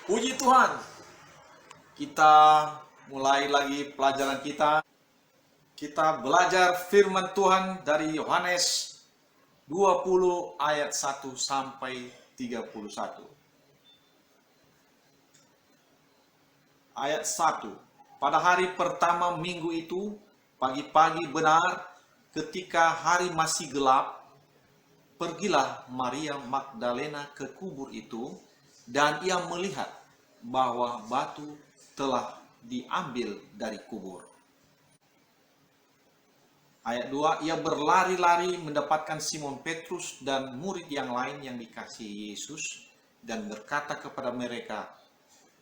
Puji Tuhan, kita mulai lagi pelajaran kita. Kita belajar firman Tuhan dari Yohanes 20 ayat 1 sampai 31. Ayat 1. Pada hari pertama minggu itu, pagi-pagi benar, ketika hari masih gelap, pergilah Maria Magdalena ke kubur itu, dan ia melihat bahwa batu telah diambil dari kubur. Ayat 2, ia berlari-lari mendapatkan Simon Petrus dan murid yang lain yang dikasihi Yesus dan berkata kepada mereka,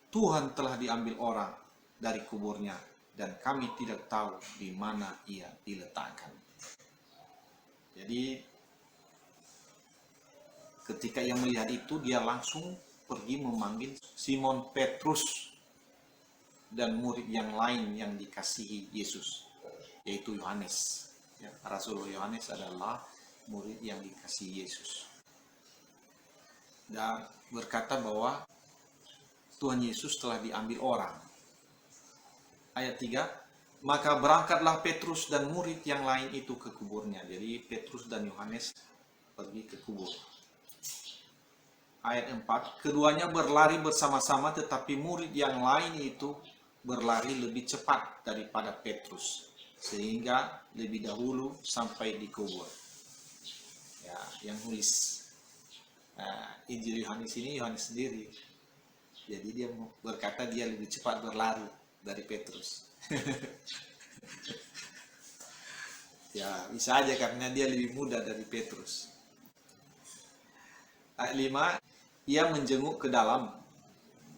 Tuhan telah diambil orang dari kuburnya dan kami tidak tahu di mana ia diletakkan. Jadi ketika ia melihat itu, dia langsung pergi memanggil Simon Petrus dan murid yang lain yang dikasihi Yesus, yaitu Yohanes. Ya, Rasul Yohanes adalah murid yang dikasihi Yesus. Dan berkata bahwa Tuhan Yesus telah diambil orang. Ayat 3, maka berangkatlah Petrus dan murid yang lain itu ke kuburnya. Jadi Petrus dan Yohanes pergi ke kubur. Ayat 4, keduanya berlari bersama-sama, tetapi murid yang lain itu berlari lebih cepat daripada Petrus, sehingga lebih dahulu sampai di kubur. Ya, yang nulis Injil Yohanes ini Yohanes sendiri. Jadi dia berkata dia lebih cepat berlari dari Petrus. Ya, bisa aja karena dia lebih muda dari Petrus. Ayat 5, ia menjenguk ke dalam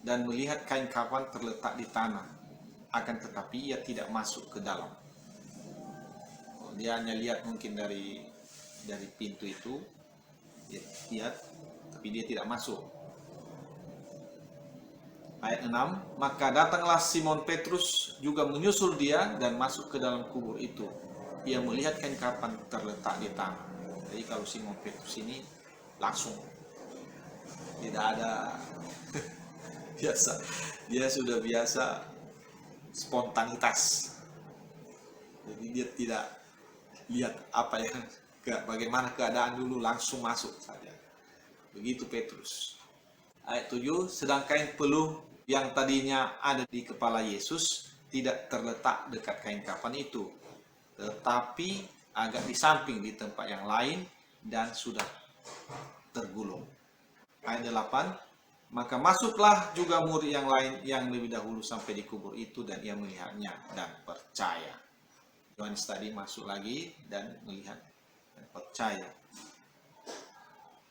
dan melihat kain kafan terletak di tanah, akan tetapi ia tidak masuk ke dalam. Dia hanya lihat mungkin dari pintu itu, dia lihat, tapi dia tidak masuk. Ayat 6, maka datanglah Simon Petrus juga menyusul dia dan masuk ke dalam kubur itu. Ia melihat kain kafan terletak di tanah. Jadi kalau Simon Petrus ini langsung, tidak ada biasa, dia sudah biasa spontanitas. Jadi dia tidak lihat apa yang bagaimana keadaan dulu, langsung masuk saja. Begitu Petrus. Ayat 7, sedang kain peluh yang tadinya ada di kepala Yesus tidak terletak dekat kain kafan itu, tetapi agak di samping di tempat yang lain dan sudah tergulung. Ayat 8, maka masuklah juga murid yang lain yang lebih dahulu sampai di kubur itu dan ia melihatnya dan percaya. Yohanes tadi masuk lagi dan melihat dan percaya.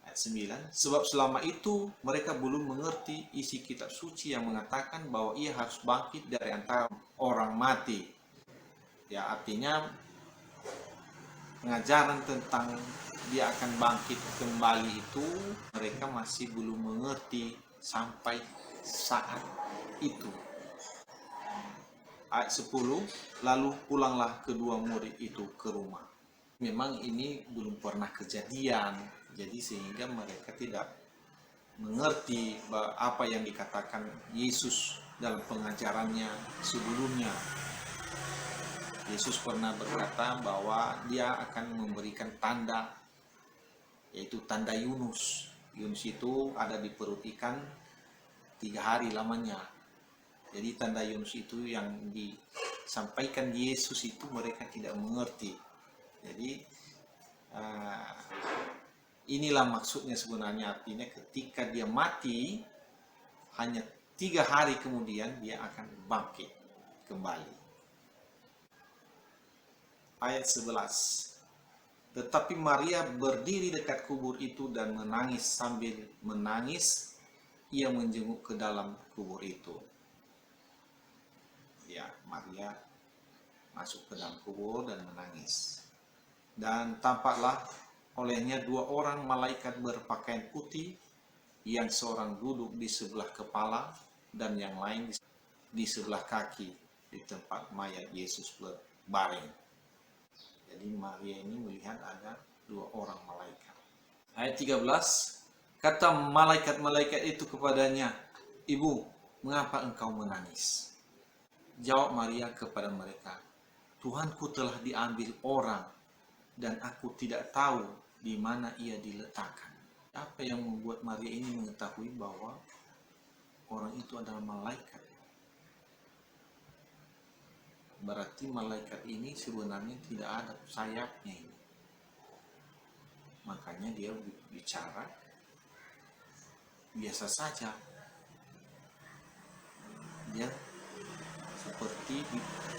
Ayat 9, sebab selama itu mereka belum mengerti isi kitab suci yang mengatakan bahwa ia harus bangkit dari antara orang mati. Ya, artinya pengajaran tentang dia akan bangkit kembali itu mereka masih belum mengerti sampai saat itu. Ayat 10, lalu pulanglah kedua murid itu ke rumah. Memang ini belum pernah kejadian, jadi sehingga mereka tidak mengerti apa yang dikatakan Yesus dalam pengajarannya sebelumnya. Yesus pernah berkata bahwa dia akan memberikan tanda, yaitu tanda Yunus. Yunus itu ada di perut ikan 3 hari lamanya. Jadi tanda Yunus itu yang disampaikan Yesus itu mereka tidak mengerti. Jadi inilah maksudnya sebenarnya, artinya ketika dia mati hanya 3 hari kemudian dia akan bangkit kembali. Ayat 11, tetapi Maria berdiri dekat kubur itu dan menangis. Sambil menangis ia menjenguk ke dalam kubur itu. Ya, Maria masuk ke dalam kubur dan menangis. Dan tampaklah olehnya 2 orang malaikat berpakaian putih, yang seorang duduk di sebelah kepala dan yang lain di sebelah kaki di tempat mayat Yesus berbaring. Jadi Maria ini melihat ada 2 orang malaikat. Ayat 13, kata malaikat-malaikat itu kepadanya, "Ibu, mengapa engkau menangis?" Jawab Maria kepada mereka, "Tuhanku telah diambil orang dan aku tidak tahu di mana ia diletakkan." Apa yang membuat Maria ini mengetahui bahwa orang itu adalah malaikat? Berarti malaikat ini sebenarnya tidak ada sayapnya ini. Makanya dia bicara biasa saja. Dia seperti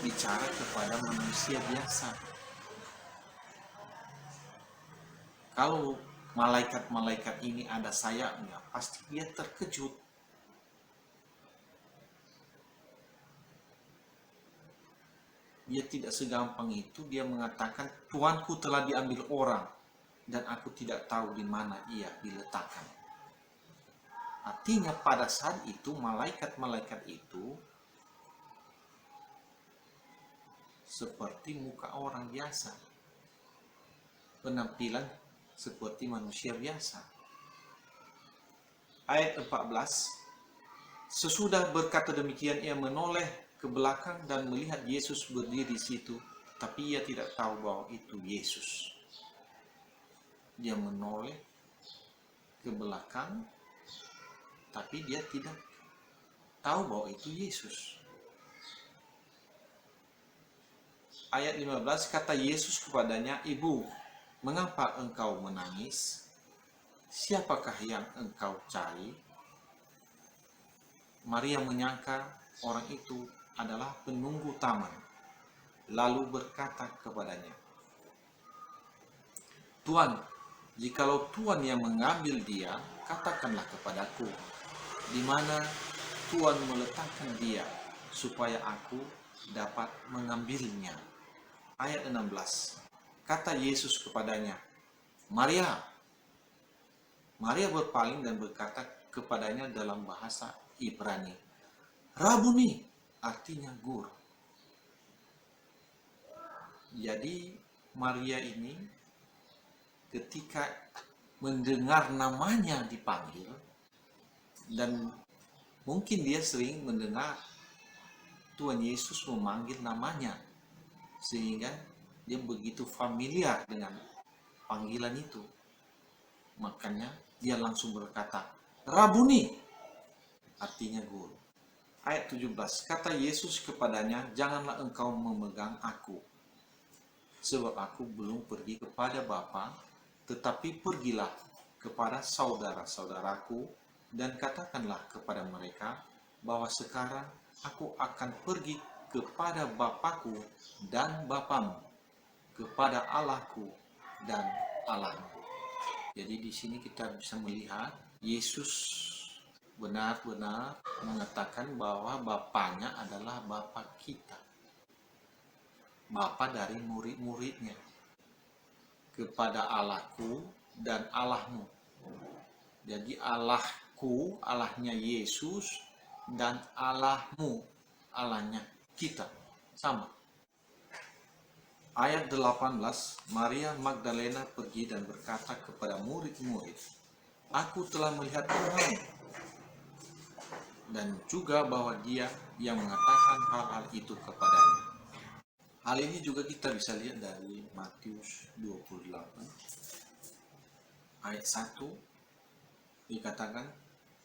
bicara kepada manusia biasa. Kalau malaikat-malaikat ini ada sayapnya, pasti dia terkejut. Dia tidak segampang itu dia mengatakan, "Tuanku telah diambil orang dan aku tidak tahu di mana ia diletakkan." Artinya pada saat itu malaikat-malaikat itu seperti muka orang biasa, penampilan seperti manusia biasa. Ayat 14, sesudah berkata demikian ia menoleh ke belakang dan melihat Yesus berdiri di situ, tapi ia tidak tahu bahwa itu Yesus. Dia menoleh ke belakang, tapi dia tidak tahu bahwa itu Yesus. Ayat 15, kata Yesus kepadanya, "Ibu, mengapa engkau menangis? Siapakah yang engkau cari?" Maria menyangka orang itu adalah penunggu taman, lalu berkata kepadanya, "Tuan, jikalau Tuan yang mengambil dia, katakanlah kepadaku, di mana Tuan meletakkan dia, supaya aku dapat mengambilnya." Ayat 16, kata Yesus kepadanya, "Maria." Maria berpaling dan berkata kepadanya dalam bahasa Ibrani, "Rabuni," artinya guru. Jadi Maria ini ketika mendengar namanya dipanggil, dan mungkin dia sering mendengar Tuhan Yesus memanggil namanya, sehingga dia begitu familiar dengan panggilan itu. Makanya dia langsung berkata, "Rabuni," artinya guru. Ayat 17, kata Yesus kepadanya, "Janganlah engkau memegang aku, sebab aku belum pergi kepada Bapa, tetapi pergilah kepada saudara-saudaraku dan katakanlah kepada mereka bahwa sekarang aku akan pergi kepada Bapakku dan Bapamu, kepada Allahku dan Allahmu." Jadi di sini kita bisa melihat Yesus benar-benar mengatakan bahwa Bapaknya adalah Bapa kita, Bapa dari murid-muridnya, kepada Allahku dan Allahmu. Jadi Allahku, Allahnya Yesus, dan Allahmu, Allahnya kita, sama. Ayat 18, Maria Magdalena pergi dan berkata kepada murid-murid, "Aku telah melihat Tuhan," dan juga bahwa dia yang mengatakan hal-hal itu kepadanya. Hal ini juga kita bisa lihat dari Matius 28 ayat 1, dikatakan,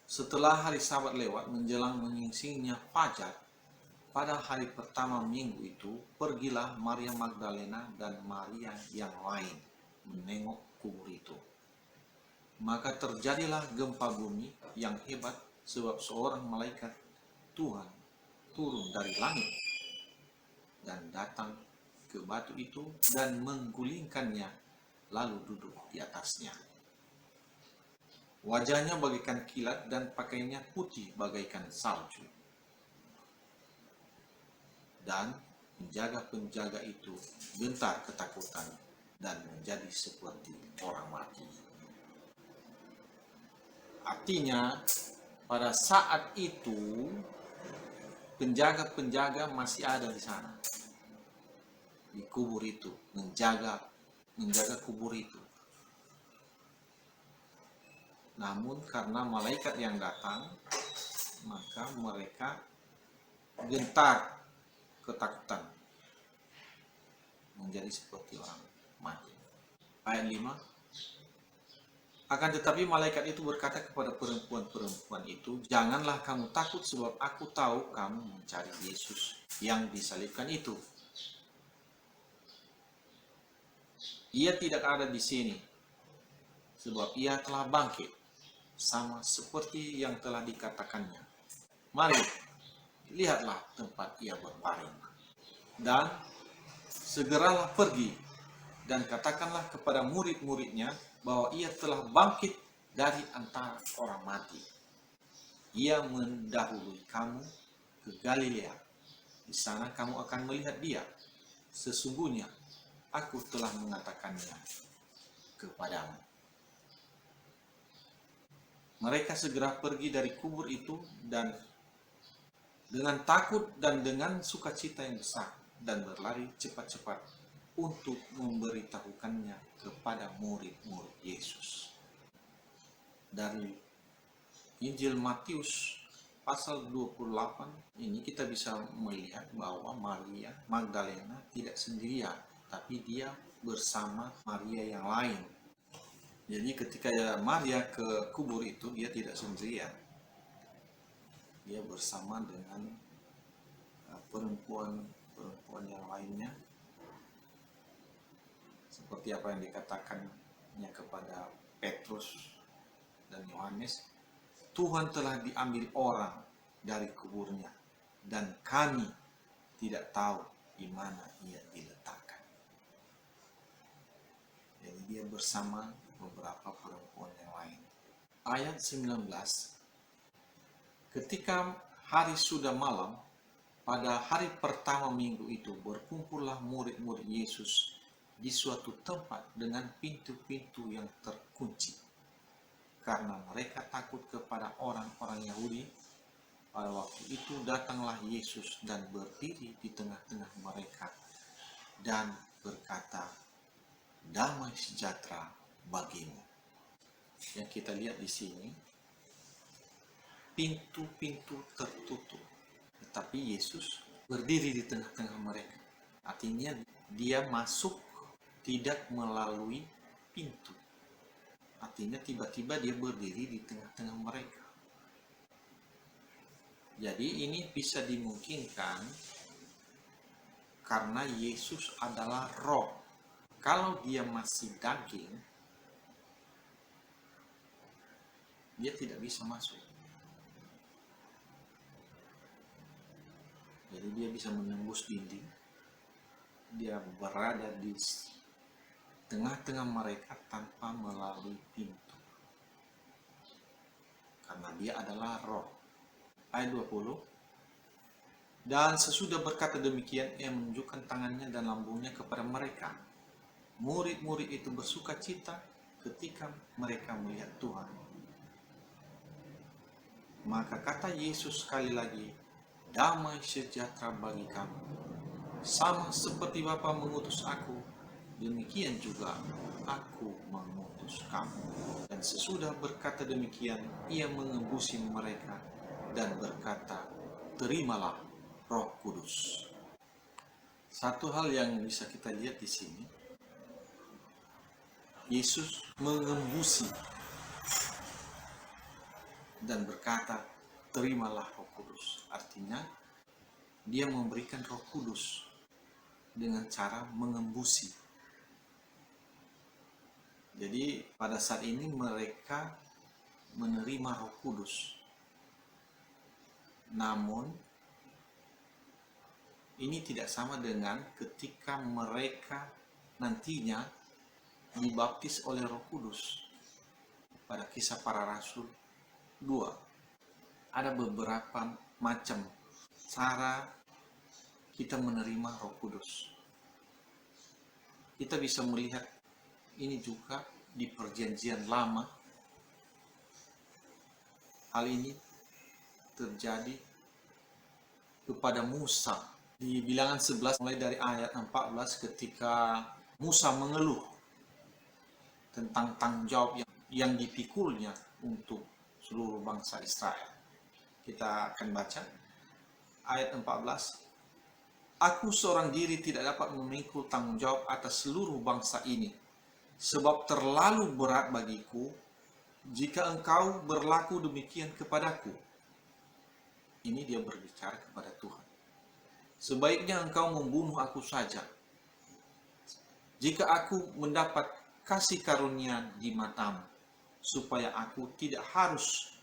setelah hari Sabat lewat menjelang menyingsingnya fajar, pada hari pertama minggu itu, pergilah Maria Magdalena dan Maria yang lain menengok kubur itu. Maka terjadilah gempa bumi yang hebat, sebab seorang malaikat Tuhan turun dari langit dan datang ke batu itu dan menggulingkannya, lalu duduk di atasnya. Wajahnya bagaikan kilat dan pakaiannya putih bagaikan salju. Dan penjaga-penjaga itu gentar ketakutan dan menjadi seperti orang mati. Artinya pada saat itu penjaga-penjaga masih ada di sana, di kubur itu, menjaga kubur itu. Namun karena malaikat yang datang, mereka gentar, ketakutan, menjadi seperti orang mati. Ayat 5, akan tetapi malaikat itu berkata kepada perempuan-perempuan itu, janganlah kamu takut, sebab aku tahu kamu mencari Yesus yang disalibkan itu. Ia tidak ada di sini, sebab ia telah bangkit, sama seperti yang telah dikatakannya. Mari, lihatlah tempat ia berbaring. Dan segeralah pergi dan katakanlah kepada murid-muridnya bahwa ia telah bangkit dari antara orang mati. Ia mendahului kamu ke Galilea. Di sana kamu akan melihat dia. Sesungguhnya aku telah mengatakannya kepadamu. Mereka segera pergi dari kubur itu dan dengan takut dan dengan sukacita yang besar, dan berlari cepat-cepat untuk memberitahukannya kepada murid-murid Yesus. Dari Injil Matius pasal 28 ini kita bisa melihat bahwa Maria Magdalena tidak sendirian, tapi dia bersama Maria yang lain. Jadi ketika Maria ke kubur itu, dia tidak sendirian. Dia bersama dengan perempuan yang lainnya, seperti apa yang dikatakannya kepada Petrus dan Yohanes, Tuhan telah diambil orang dari kuburnya dan kami tidak tahu di mana ia diletakkan. Jadi dia bersama beberapa perempuan yang lain. Ayat 19, ketika hari sudah malam, pada hari pertama minggu itu berkumpullah murid-murid Yesus di suatu tempat dengan pintu-pintu yang terkunci, karena mereka takut kepada orang-orang Yahudi. Pada waktu itu datanglah Yesus dan berdiri di tengah-tengah mereka dan berkata, damai sejahtera bagimu. Yang kita lihat di sini, pintu-pintu tertutup, tetapi Yesus berdiri di tengah-tengah mereka. Artinya dia masuk tidak melalui pintu. Artinya tiba-tiba dia berdiri di tengah-tengah mereka. Jadi ini bisa dimungkinkan karena Yesus adalah roh. Kalau dia masih daging, dia tidak bisa masuk. Jadi dia bisa menembus dinding. Dia berada di tengah-tengah mereka tanpa melalui pintu. Karena dia adalah roh. Ayat 20. Dan sesudah berkata demikian, ia menunjukkan tangannya dan lambungnya kepada mereka. Murid-murid itu bersuka cita ketika mereka melihat Tuhan. Maka kata Yesus sekali lagi, damai sejahtera bagi kamu. Sama seperti Bapa mengutus aku, demikian juga aku mengutus kamu. Dan sesudah berkata demikian, ia mengembusi mereka dan berkata, terimalah Roh Kudus. Satu hal yang bisa kita lihat di sini, Yesus mengembusi dan berkata, terimalah Roh Kudus. Artinya dia memberikan Roh Kudus dengan cara mengembusi. Jadi pada saat ini mereka menerima Roh Kudus. Namun ini tidak sama dengan ketika mereka nantinya dibaptis oleh Roh Kudus. Pada Kisah Para Rasul 2 ada beberapa macam cara kita menerima Roh Kudus. Kita bisa melihat ini juga di Perjanjian Lama. Hal ini terjadi kepada Musa di Bilangan 11 mulai dari ayat 14, ketika Musa mengeluh tentang tanggung jawab yang dipikulnya untuk seluruh bangsa Israel. Kita akan baca ayat 14. Aku seorang diri tidak dapat memikul tanggung jawab atas seluruh bangsa ini, sebab terlalu berat bagiku jika engkau berlaku demikian kepadaku. Ini dia berbicara kepada Tuhan. Sebaiknya engkau membunuh aku saja, jika aku mendapat kasih karunia di matamu, supaya aku tidak harus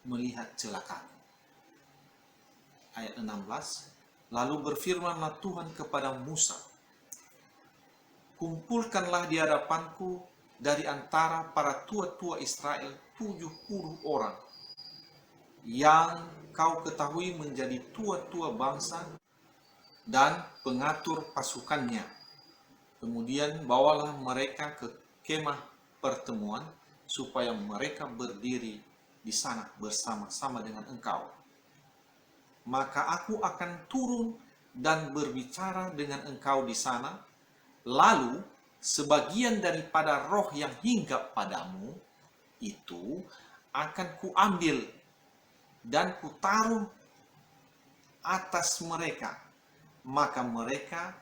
melihat celakaku. Ayat 16. Lalu berfirmanlah Tuhan kepada Musa, kumpulkanlah di hadapanku dari antara para tua-tua Israel 70 orang, yang kau ketahui menjadi tua-tua bangsa dan pengatur pasukannya. Kemudian bawalah mereka ke kemah pertemuan, supaya mereka berdiri di sana bersama-sama dengan engkau. Maka aku akan turun dan berbicara dengan engkau di sana. Lalu sebagian daripada roh yang hinggap padamu itu akan kuambil dan kutaruh atas mereka. Maka mereka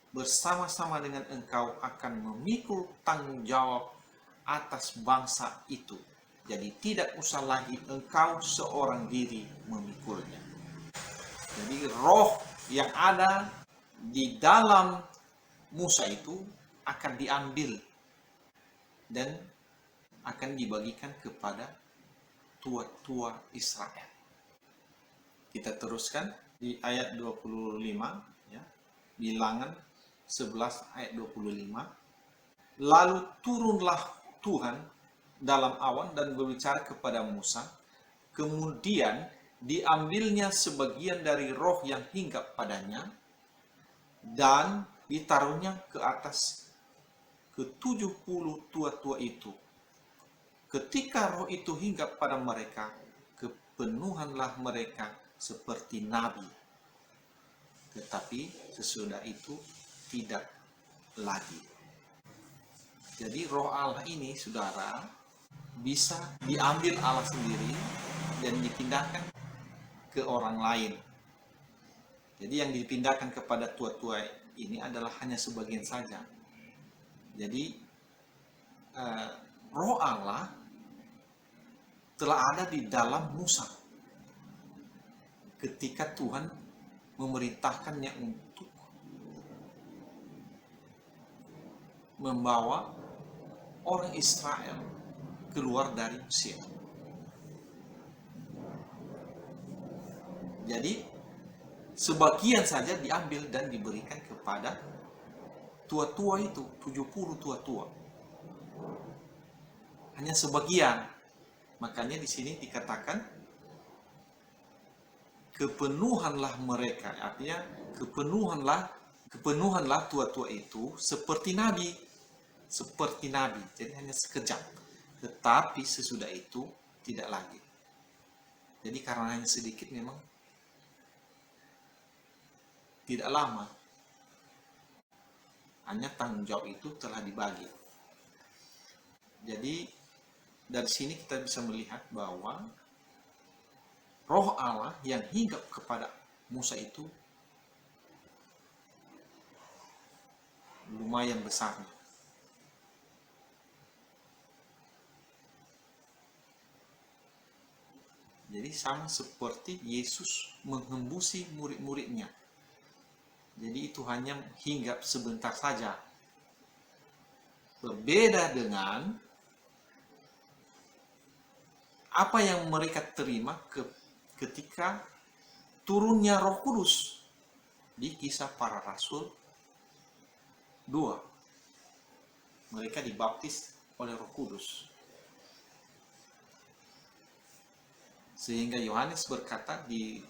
bersama-sama dengan engkau akan memikul tanggung jawab atas bangsa itu. Jadi tidak usah lagi engkau seorang diri memikulnya. Jadi roh yang ada di dalam Musa itu akan diambil dan akan dibagikan kepada tua-tua Israel. Kita teruskan di ayat 25, ya. Bilangan 11 ayat 25. Lalu turunlah Tuhan dalam awan dan berbicara kepada Musa. Kemudian diambilnya sebagian dari roh yang hinggap padanya dan ditaruhnya ke atas ke-70 tua-tua itu. Ketika roh itu hinggap pada mereka, kepenuhanlah mereka seperti nabi. Tetapi sesudah itu tidak lagi. Jadi roh Allah ini, saudara, bisa diambil Allah sendiri dan dipindahkan ke orang lain. Jadi yang dipindahkan kepada tua-tua ini adalah hanya sebagian saja. Jadi roh Allah telah ada di dalam Musa ketika Tuhan memerintahkannya untuk membawa orang Israel keluar dari Mesir. Jadi sebagian saja diambil dan diberikan kepada tua-tua itu, 70 tua-tua. Hanya sebagian. Makanya di sini dikatakan kepenuhanlah mereka, artinya kepenuhanlah tua-tua itu seperti nabi. Seperti nabi. Jadi hanya sekejap. Tetapi sesudah itu tidak lagi. Jadi karena hanya sedikit memang tidak lama, hanya tanggung jawab itu telah dibagi. Jadi dari sini kita bisa melihat bahwa roh Allah yang hinggap kepada Musa itu lumayan besar. Jadi sama seperti Yesus menghembusi murid-muridnya. Jadi itu hanya hinggap sebentar saja. Berbeda dengan apa yang mereka terima ketika turunnya Roh Kudus di Kisah Para Rasul 2. Mereka dibaptis oleh Roh Kudus. Sehingga Yohanes berkata di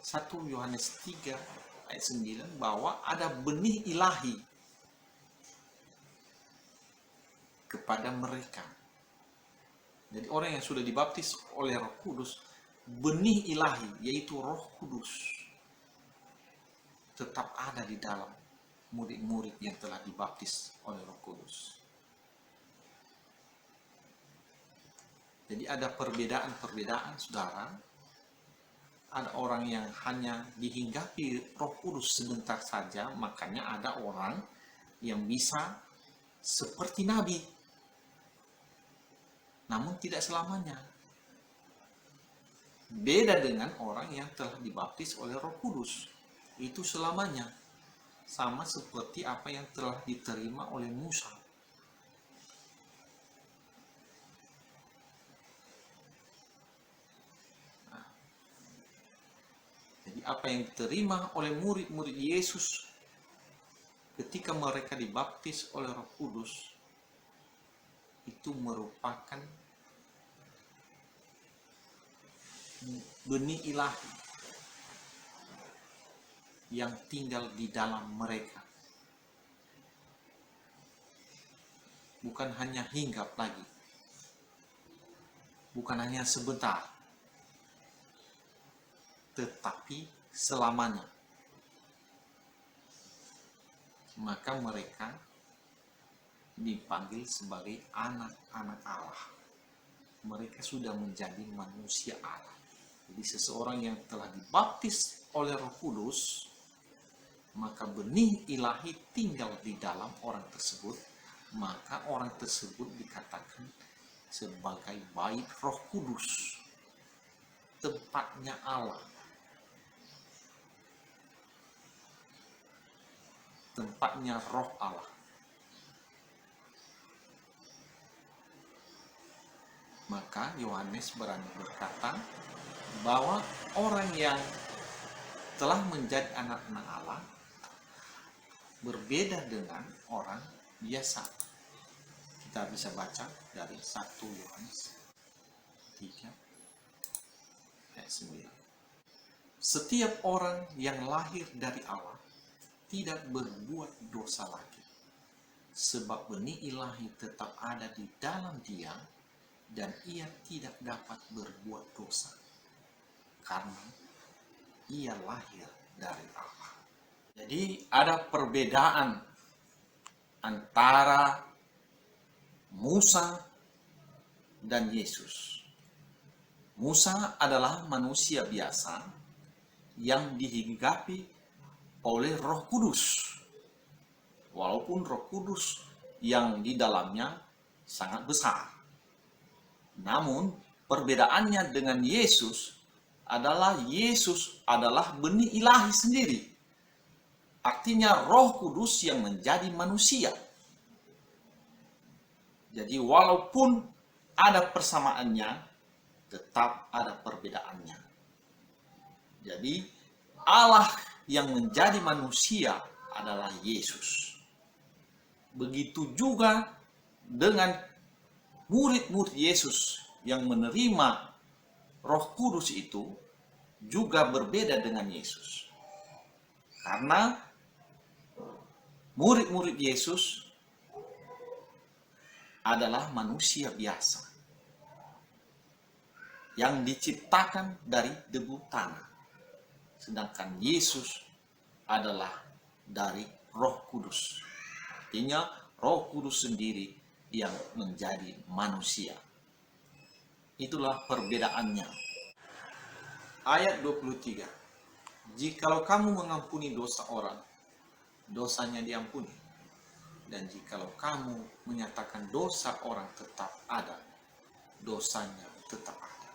1 Yohanes 3 ayat 9 bahwa ada benih ilahi kepada mereka. Jadi orang yang sudah dibaptis oleh Roh Kudus, benih ilahi yaitu Roh Kudus tetap ada di dalam murid-murid yang telah dibaptis oleh Roh Kudus. Jadi ada perbedaan-perbedaan, saudara. Ada orang yang hanya dihinggapi Roh Kudus sebentar saja, makanya ada orang yang bisa seperti Nabi, namun tidak selamanya. Beda dengan orang yang telah dibaptis oleh Roh Kudus, itu selamanya. Sama seperti apa yang telah diterima oleh Musa. Jadi apa yang diterima oleh murid-murid Yesus ketika mereka dibaptis oleh Roh Kudus, itu merupakan benih ilahi yang tinggal di dalam mereka. Bukan hanya hinggap lagi, bukan hanya sebentar, tetapi selamanya. Maka mereka dipanggil sebagai anak-anak Allah. Mereka sudah menjadi manusia Allah. Jadi seseorang yang telah dibaptis oleh Roh Kudus, maka benih ilahi tinggal di dalam orang tersebut, maka orang tersebut dikatakan sebagai bait Roh Kudus, tempatnya Allah, tempatnya Roh Allah. Maka Yohanes berani berkata bahwa orang yang telah menjadi anak-anak Allah berbeda dengan orang biasa. Kita bisa baca dari 1 Yohanes 3 ayat 9. Setiap orang yang lahir dari Allah tidak berbuat dosa lagi, sebab benih ilahi tetap ada di dalam dia, dan ia tidak dapat berbuat dosa karena ia lahir dari Allah. Jadi ada perbedaan antara Musa dan Yesus. Musa adalah manusia biasa yang dihinggapi oleh Roh Kudus. Walaupun Roh Kudus yang di dalamnya sangat besar. Namun perbedaannya dengan Yesus adalah benih ilahi sendiri. Artinya Roh Kudus yang menjadi manusia. Jadi walaupun ada persamaannya, tetap ada perbedaannya. Jadi Allah yang menjadi manusia adalah Yesus. Begitu juga dengan murid-murid Yesus yang menerima Roh Kudus itu juga berbeda dengan Yesus. Karena murid-murid Yesus adalah manusia biasa yang diciptakan dari debu tanah. Sedangkan Yesus adalah dari Roh Kudus. Artinya Roh Kudus sendiri yang menjadi manusia. Itulah perbedaannya. Ayat 23. Jikalau kamu mengampuni dosa orang, dosanya diampuni. Dan jikalau kamu menyatakan dosa orang tetap ada, dosanya tetap ada.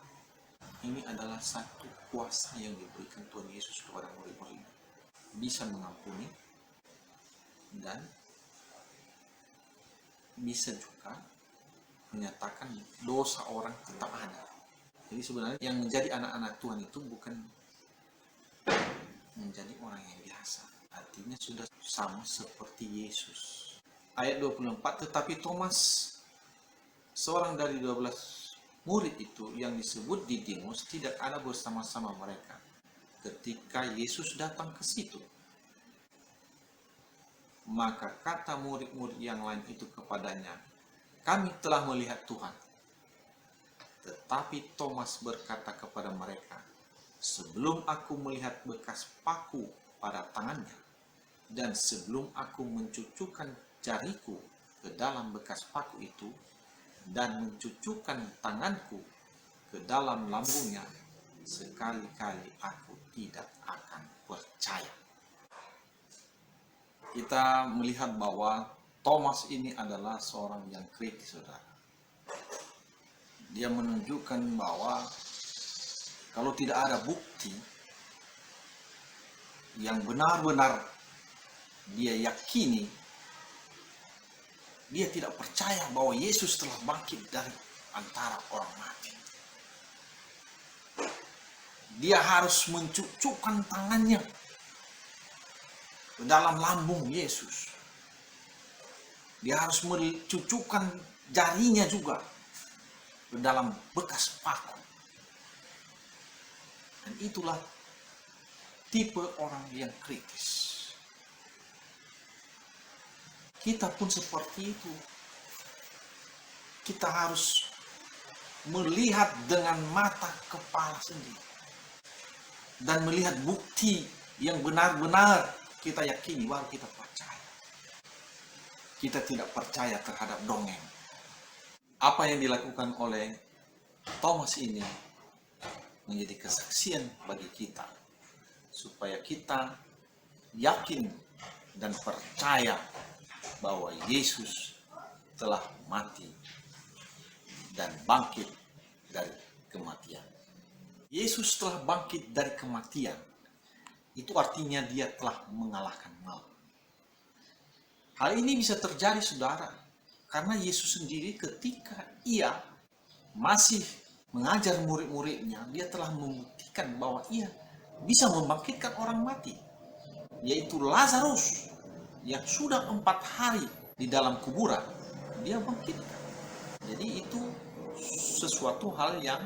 Ini adalah satu kuasa yang diberikan Tuhan Yesus kepada murid-murid. Bisa mengampuni dan bisa juga menyatakan dosa orang tetap ada. Jadi sebenarnya yang menjadi anak-anak Tuhan itu bukan menjadi orang yang biasa. Artinya sudah sama seperti Yesus. Ayat 24, tetapi Thomas, seorang dari 12 murid itu yang disebut Didimus, tidak ada bersama-sama mereka ketika Yesus datang ke situ. Maka kata murid-murid yang lain itu kepadanya, kami telah melihat Tuhan. Tetapi Thomas berkata kepada mereka, sebelum aku melihat bekas paku pada tangannya, dan sebelum aku mencucukkan jariku ke dalam bekas paku itu, dan mencucukkan tanganku ke dalam lambungnya, sekali-kali aku tidak akan percaya. Kita melihat bahwa Thomas ini adalah seorang yang kritis, saudara. Dia menunjukkan bahwa kalau tidak ada bukti yang benar-benar dia yakini, dia tidak percaya bahwa Yesus telah bangkit dari antara orang mati. Dia harus mencucukkan tangannya ke dalam lambung Yesus. Dia harus mencucukkan jarinya juga ke dalam bekas paku. Dan itulah tipe orang yang kritis. Kita pun seperti itu. Kita harus melihat dengan mata kepala sendiri. Dan melihat bukti yang benar-benar kita yakini, baru kita percaya. Kita tidak percaya terhadap dongeng. Apa yang dilakukan oleh Thomas ini menjadi kesaksian bagi kita, supaya kita yakin dan percaya bahwa Yesus telah mati dan bangkit dari kematian. Yesus telah bangkit dari kematian. Itu artinya dia telah mengalahkan maut. Hal ini bisa terjadi, saudara, karena Yesus sendiri ketika ia masih mengajar murid-muridnya, dia telah membuktikan bahwa ia bisa membangkitkan orang mati, yaitu Lazarus yang sudah 4 hari di dalam kuburan, dia bangkitkan. Jadi itu sesuatu hal yang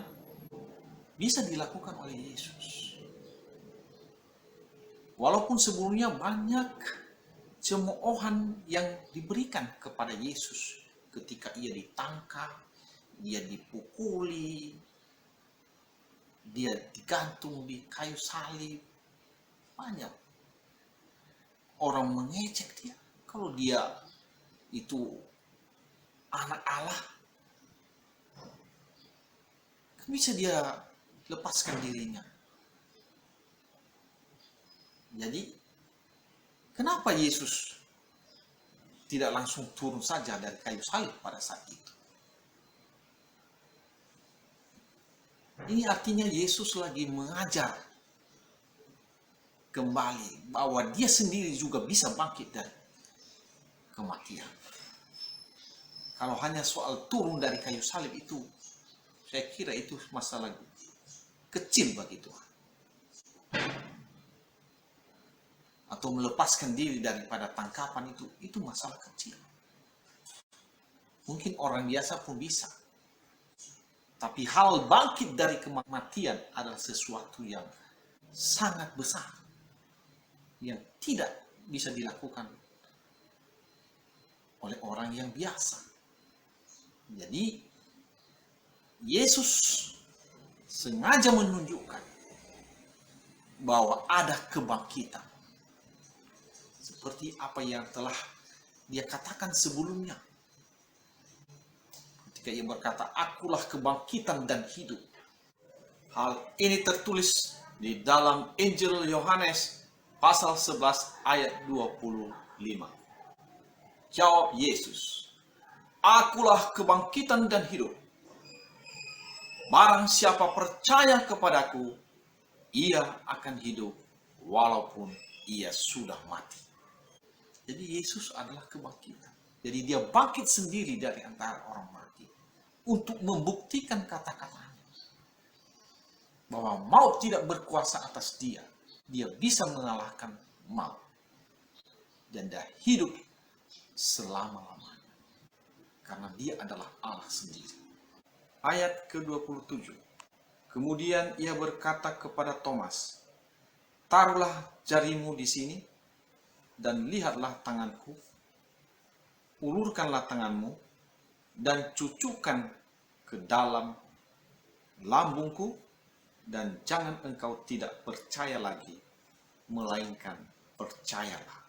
bisa dilakukan oleh Yesus. Walaupun sebelumnya banyak cemoohan yang diberikan kepada Yesus ketika ia ditangkap, dia dipukuli, dia digantung di kayu salib. Banyak orang mengejek dia kalau dia itu anak Allah. Kan bisa dia lepaskan dirinya. Jadi kenapa Yesus tidak langsung turun saja dari kayu salib pada saat itu? Ini artinya Yesus lagi mengajar kembali bahwa dia sendiri juga bisa bangkit dari kematian. Kalau hanya soal turun dari kayu salib itu, saya kira itu masalah kecil bagi Tuhan. Atau melepaskan diri daripada tangkapan itu masalah kecil. Mungkin orang biasa pun bisa. Tapi hal bangkit dari kematian adalah sesuatu yang sangat besar, yang tidak bisa dilakukan oleh orang yang biasa. Jadi Yesus sengaja menunjukkan bahwa ada kebangkitan, seperti apa yang telah dia katakan sebelumnya. Ketika ia berkata, "Akulah kebangkitan dan hidup." Hal ini tertulis di dalam Injil Yohanes pasal 11 ayat 25. Jawab Yesus, "Akulah kebangkitan dan hidup. Barang siapa percaya kepadaku, ia akan hidup walaupun ia sudah mati." Jadi Yesus adalah kebangkitan. Jadi dia bangkit sendiri dari antara orang mati untuk membuktikan kata-katanya bahwa maut tidak berkuasa atas dia. Dia bisa mengalahkan maut dan dia hidup selama-lamanya karena dia adalah Allah sendiri. Ayat ke-27. Kemudian ia berkata kepada Thomas, "Taruhlah jarimu di sini dan lihatlah tanganku, ulurkanlah tanganmu dan cucukkan ke dalam lambungku, dan jangan engkau tidak percaya lagi, melainkan percayalah."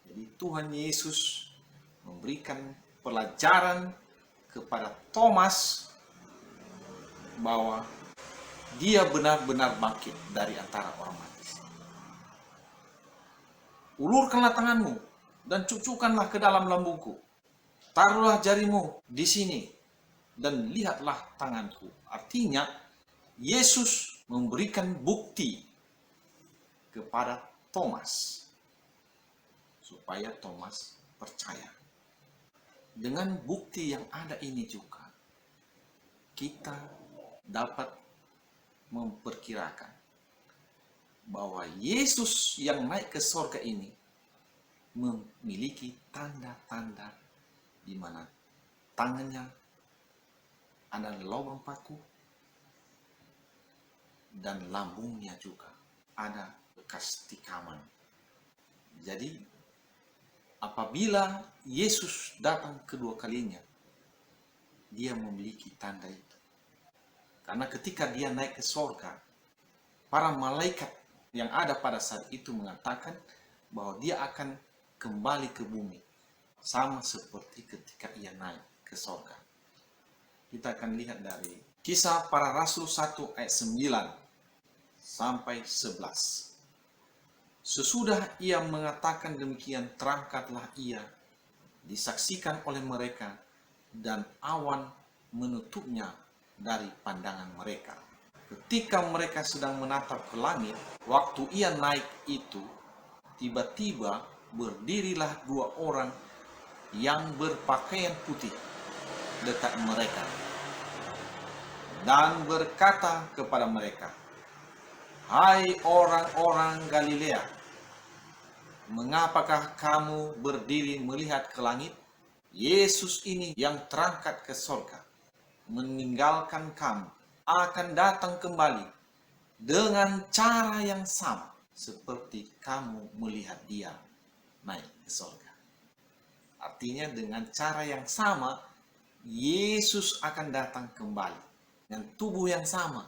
Jadi Tuhan Yesus memberikan pelajaran kepada Thomas bahwa dia benar-benar bangkit dari antara orang mati. Ulurkanlah tanganmu dan cucukkanlah ke dalam lambungku. Taruhlah jarimu di sini dan lihatlah tanganku. Artinya, Yesus memberikan bukti kepada Thomas supaya Thomas percaya. Dengan bukti yang ada ini juga, kita dapat memperkirakan bahwa Yesus yang naik ke sorga ini memiliki tanda-tanda di mana tangannya ada lubang paku dan lambungnya juga ada bekas tikaman. Jadi apabila Yesus datang kedua kalinya, dia memiliki tanda itu. Karena ketika dia naik ke sorga, para malaikat yang ada pada saat itu mengatakan bahwa dia akan kembali ke bumi, sama seperti ketika ia naik ke sorga. Kita akan lihat dari Kisah Para Rasul 1 ayat 9 sampai 11. Sesudah ia mengatakan demikian, terangkatlah ia, disaksikan oleh mereka, dan awan menutupnya dari pandangan mereka. Ketika mereka sedang menatap ke langit, waktu ia naik itu, tiba-tiba berdirilah dua orang yang berpakaian putih dekat mereka dan berkata kepada mereka, "Hai orang-orang Galilea, mengapakah kamu berdiri melihat ke langit? Yesus ini yang terangkat ke sorga, meninggalkan kamu, akan datang kembali dengan cara yang sama seperti kamu melihat dia naik ke sorga." Artinya dengan cara yang sama, Yesus akan datang kembali. Dengan tubuh yang sama,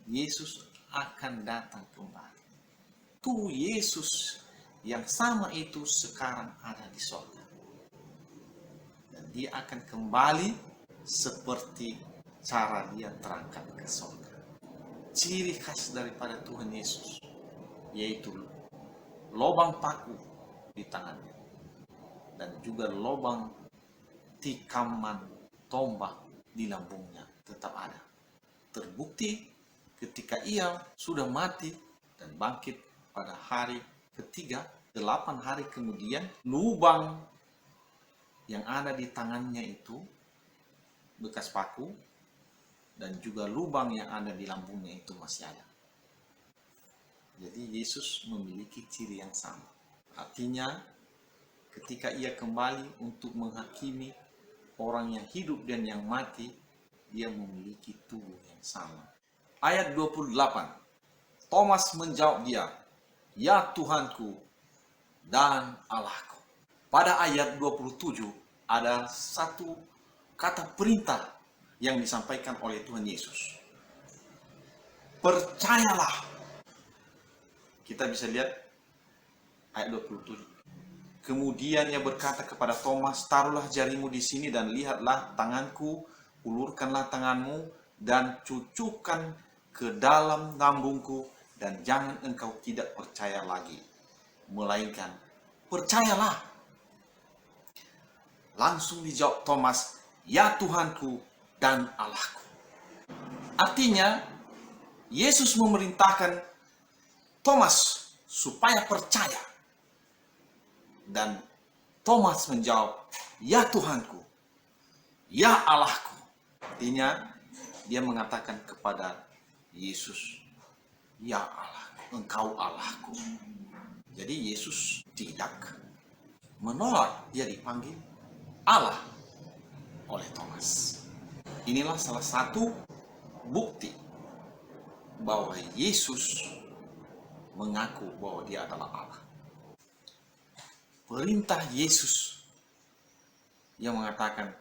Yesus akan datang kembali. Tubuh Yesus yang sama itu sekarang ada di sorga. Dan dia akan kembali seperti cara dia terangkat ke sorga. Ciri khas daripada Tuhan Yesus, yaitu lubang paku di tangannya. Dan juga lubang tikaman tombak di lambungnya tetap ada. Terbukti ketika ia sudah mati dan bangkit pada hari ketiga, 8 hari kemudian, lubang yang ada di tangannya itu bekas paku dan juga lubang yang ada di lambungnya itu masih ada. Jadi Yesus memiliki ciri yang sama. Artinya ketika ia kembali untuk menghakimi orang yang hidup dan yang mati, dia memiliki tubuh yang sama. Ayat 28, Thomas menjawab dia, "Ya Tuhanku dan Allahku." Pada ayat 27 ada satu kata perintah yang disampaikan oleh Tuhan Yesus. Percayalah. Kita bisa lihat ayat 27. Kemudian ia berkata kepada Thomas, "Taruhlah jarimu di sini dan lihatlah tanganku, ulurkanlah tanganmu dan cucukkan ke dalam lambungku, dan jangan engkau tidak percaya lagi, melainkan percayalah." Langsung dijawab Thomas, "Ya Tuhanku dan Allahku." Artinya Yesus memerintahkan Thomas supaya percaya. Dan Thomas menjawab, "Ya Tuhanku, ya Allahku." Artinya dia mengatakan kepada Yesus, "Ya Allah, engkau Allahku." Jadi Yesus tidak menolak dia dipanggil Allah oleh Thomas. Inilah salah satu bukti bahwa Yesus mengaku bahwa dia adalah Allah. Perintah Yesus yang mengatakan,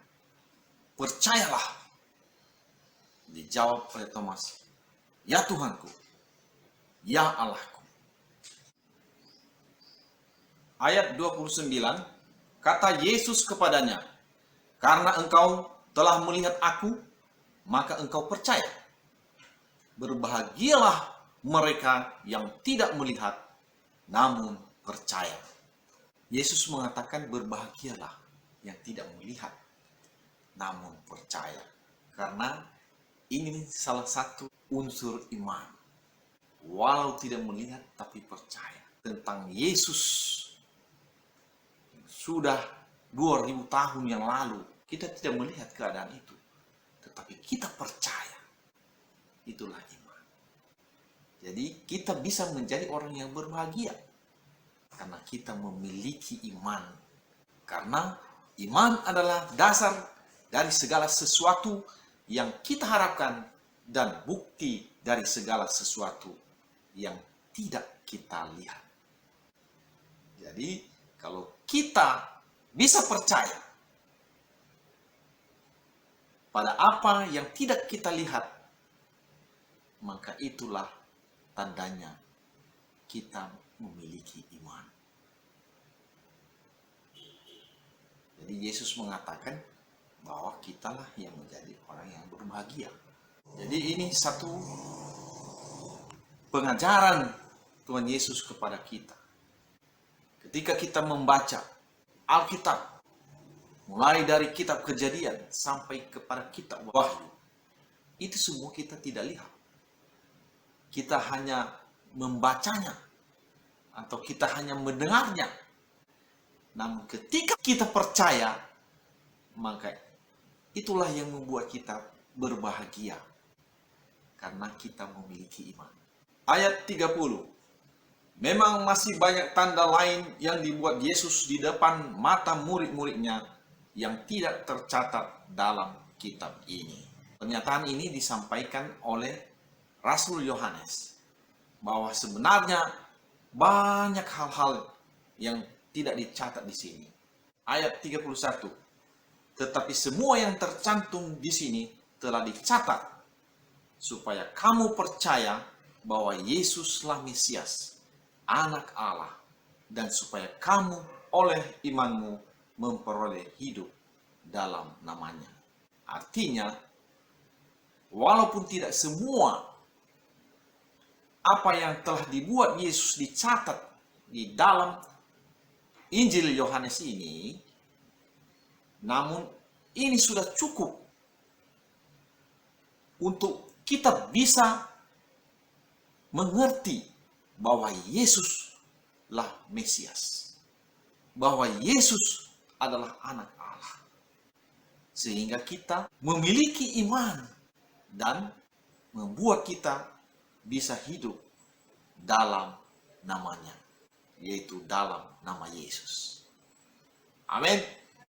"Percayalah," dijawab oleh Thomas, "Ya Tuhanku, ya Allahku." Ayat 29, kata Yesus kepadanya, Karena engkau telah melihat aku, maka engkau percaya. Berbahagialah mereka yang tidak melihat, namun percaya. Yesus mengatakan berbahagialah yang tidak melihat, namun percaya. Karena ini salah satu unsur iman. Walau tidak melihat, tapi percaya tentang Yesus. Sudah 2000 tahun yang lalu, kita tidak melihat keadaan itu. Tetapi kita percaya. Itulah iman. Jadi kita bisa menjadi orang yang berbahagia. Karena kita memiliki iman. Karena iman adalah dasar dari segala sesuatu yang kita harapkan dan bukti dari segala sesuatu yang tidak kita lihat. Jadi kalau kita bisa percaya pada apa yang tidak kita lihat, maka itulah tandanya kita memiliki iman. Jadi Yesus mengatakan bahwa kitalah yang menjadi orang yang berbahagia. Jadi ini satu pengajaran Tuhan Yesus kepada kita. Ketika kita membaca Alkitab, mulai dari kitab Kejadian sampai kepada kitab Wahyu, itu semua kita tidak lihat. Kita hanya membacanya atau kita hanya mendengarnya. Namun ketika kita percaya, maka itulah yang membuat kita berbahagia. Karena kita memiliki iman. Ayat 30. Memang masih banyak tanda lain yang dibuat Yesus di depan mata murid-muridnya yang tidak tercatat dalam kitab ini. Pernyataan ini disampaikan oleh Rasul Yohanes. Bahwa sebenarnya banyak hal-hal yang tidak dicatat di sini. Ayat 31. Tetapi semua yang tercantum di sini telah dicatat supaya kamu percaya bahwa Yesuslah Mesias, Anak Allah, dan supaya kamu oleh imanmu memperoleh hidup dalam namanya. Artinya, walaupun tidak semua apa yang telah dibuat Yesus dicatat di dalam Injil Yohanes ini, namun ini sudah cukup untuk kita bisa mengerti bahwa Yesuslah Mesias, bahwa Yesus adalah Anak Allah, sehingga kita memiliki iman dan membuat kita bisa hidup dalam namanya, yaitu dalam nama Yesus. Amin.